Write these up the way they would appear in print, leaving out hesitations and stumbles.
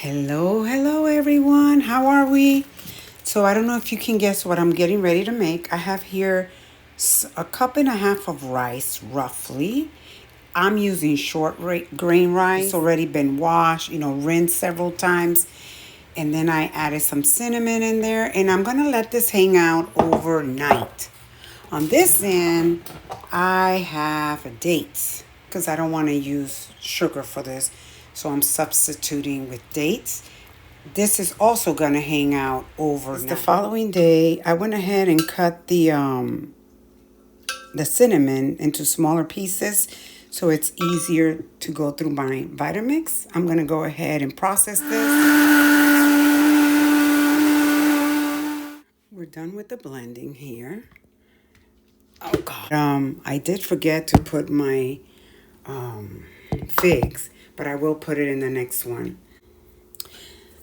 Hello everyone. How are we? So I don't know if you can guess what I'm getting ready to make. I have here a cup and a half of rice, roughly. I'm using grain rice. It's already been washed, rinsed several times. And then I added some cinnamon in there, and I'm gonna let this hang out overnight. On this end, I have dates because I don't want to use sugar for this. So I'm substituting with dates. This is also going to hang out overnight. The following day, I went ahead and cut the cinnamon into smaller pieces so it's easier to go through my Vitamix. I'm going to go ahead and process this. We're done with the blending here. Oh God. I did forget to put my figs, but I will put it in the next one.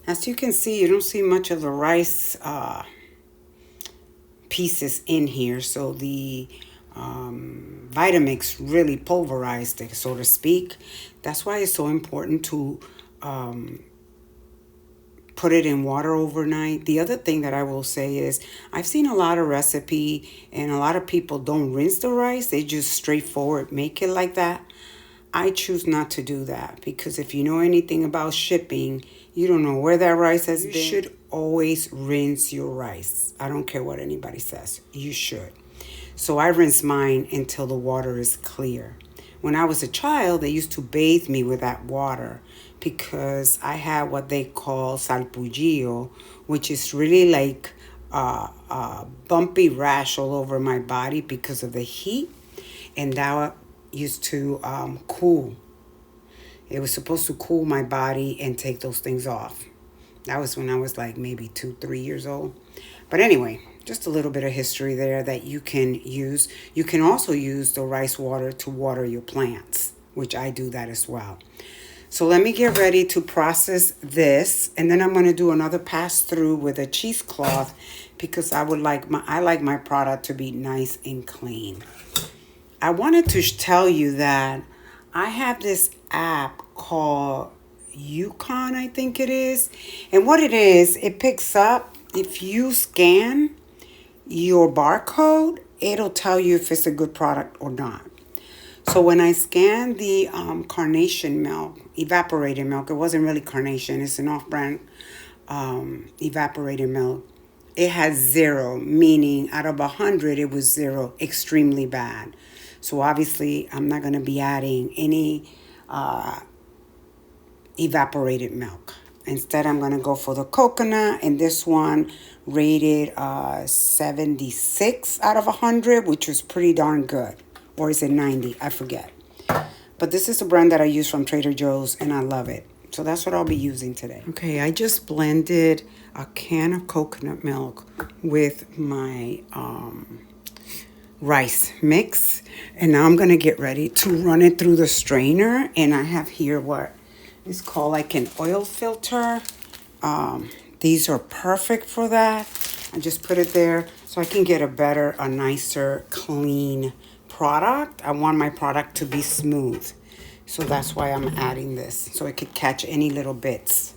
As you can see, you don't see much of the rice pieces in here, so the Vitamix really pulverized it, so to speak. That's why it's so important to put it in water overnight. The other thing that I will say is I've seen a lot of recipe and a lot of people don't rinse the rice. They just straightforward make it like that. I choose not to do that because if you know anything about shipping, you don't know where that rice has been. You should always rinse your rice. I don't care what anybody says. You should. So I rinse mine until the water is clear. When I was a child, they used to bathe me with that water because I had what they call salpullido, which is really like a bumpy rash all over my body because of the heat. And that used to cool. It was supposed to cool my body and take those things off. That was when I was like maybe 2-3 years old. But anyway, just a little bit of history there that you can use. You can also use the rice water to water your plants, which I do that as well. So let me get ready to process this, and then I'm going to do another pass through with a cheesecloth because I like my product to be nice and clean. I wanted to tell you that I have this app called Yukon, I think it is. And what it is, it picks up, if you scan your barcode, it'll tell you if it's a good product or not. So when I scanned the carnation milk, evaporated milk, it wasn't really carnation, it's an off-brand evaporated milk. It has 0, meaning out of 100, it was 0, extremely bad. So obviously, I'm not going to be adding any evaporated milk. Instead, I'm going to go for the coconut, and this one rated 76 out of 100, which was pretty darn good. Or is it 90? I forget. But this is a brand that I use from Trader Joe's, and I love it. So that's what I'll be using today. Okay, I just blended a can of coconut milk with my rice mix. And now I'm going to get ready to run it through the strainer. And I have here what is called like an oil filter. These are perfect for that. I just put it there so I can get a nicer, clean product. I want my product to be smooth. So that's why I'm adding this, so it could catch any little bits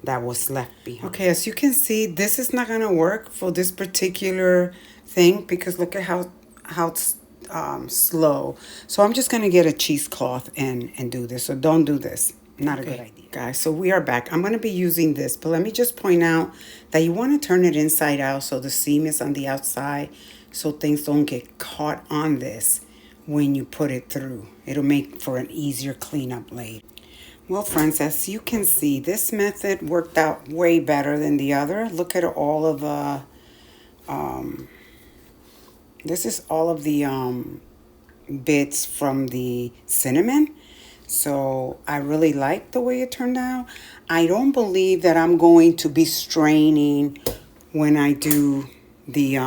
that was left behind. Okay, as you can see, this is not going to work for this particular thing because look at how it's slow. So I'm just going to get a cheesecloth and do this. So don't do this. Not a good idea. Guys, so we are back. I'm going to be using this, but let me just point out that you want to turn it inside out so the seam is on the outside so things don't get caught on this when you put it through. It'll make for an easier cleanup later. Well, friends, as you can see, this method worked out way better than the other. Look at all of the, this is all of the bits from the cinnamon. So I really like the way it turned out. I don't believe that I'm going to be straining when I do the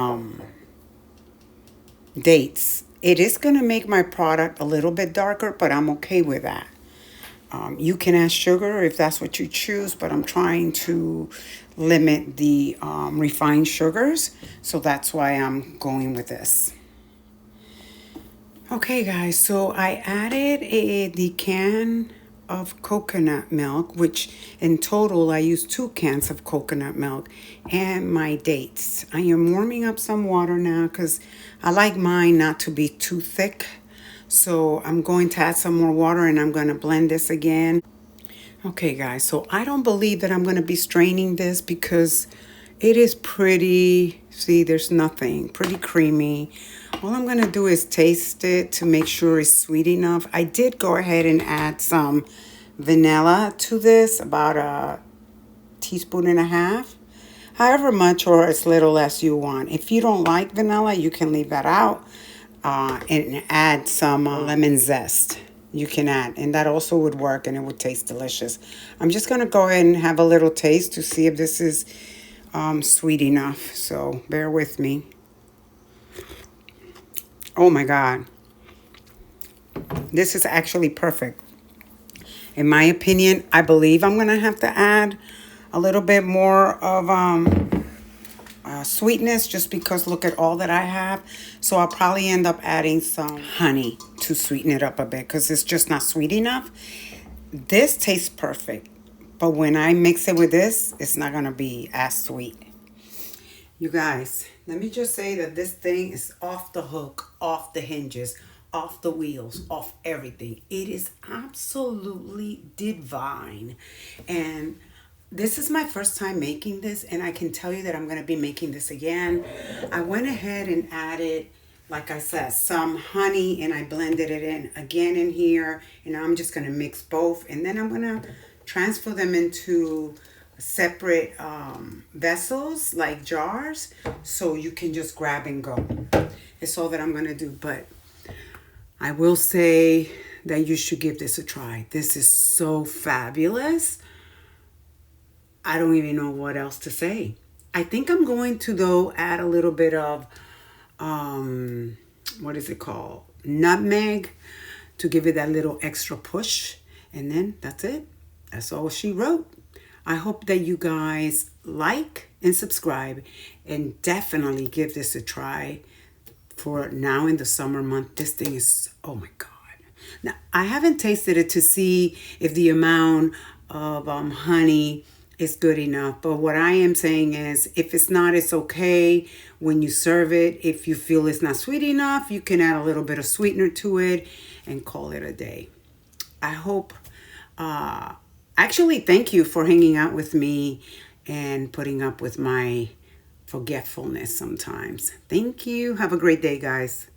dates. It is going to make my product a little bit darker, but I'm okay with that. You can add sugar if that's what you choose, but I'm trying to limit the refined sugars. So that's why I'm going with this. Okay, guys, so I added the can of coconut milk, which in total I use 2 cans of coconut milk, and my dates. I am warming up some water now because I like mine not to be too thick. So I'm going to add some more water and I'm going to blend this again. Okay, guys, so I don't believe that I'm going to be straining this because it is pretty, see, there's nothing, pretty creamy. All I'm going to do is taste it to make sure it's sweet enough. I did go ahead and add some vanilla to this, about a teaspoon and a half. However much or as little as you want. If you don't like vanilla, you can leave that out and add some lemon zest. You can add, and that also would work and it would taste delicious. I'm just going to go ahead and have a little taste to see if this is sweet enough. So bear with me. Oh my God. This is actually perfect. In my opinion, I believe I'm going to have to add a little bit more of sweetness just because look at all that I have. So I'll probably end up adding some honey to sweeten it up a bit because it's just not sweet enough. This tastes perfect, but when I mix it with this, it's not going to be as sweet. You guys, let me just say that this thing is off the hook, off the hinges, off the wheels, off everything. It is absolutely divine. And this is my first time making this, and I can tell you that I'm going to be making this again. I went ahead and added, like I said, some honey, and I blended it in again in here. And I'm just going to mix both, and then I'm going to transfer them into separate vessels, like jars, so you can just grab and go. It's all that I'm going to do, but I will say that you should give this a try. This is so fabulous. I don't even know what else to say. I think I'm going to, though, add a little bit of, what is it called? Nutmeg, to give it that little extra push. And then that's it. That's all she wrote. I hope that you guys like and subscribe and definitely give this a try for now in the summer month. This thing is, oh my God. Now, I haven't tasted it to see if the amount of honey is good enough. But what I am saying is if it's not, it's okay when you serve it. If you feel it's not sweet enough, you can add a little bit of sweetener to it and call it a day. I hope, actually, thank you for hanging out with me and putting up with my forgetfulness sometimes. Thank you. Have a great day, guys.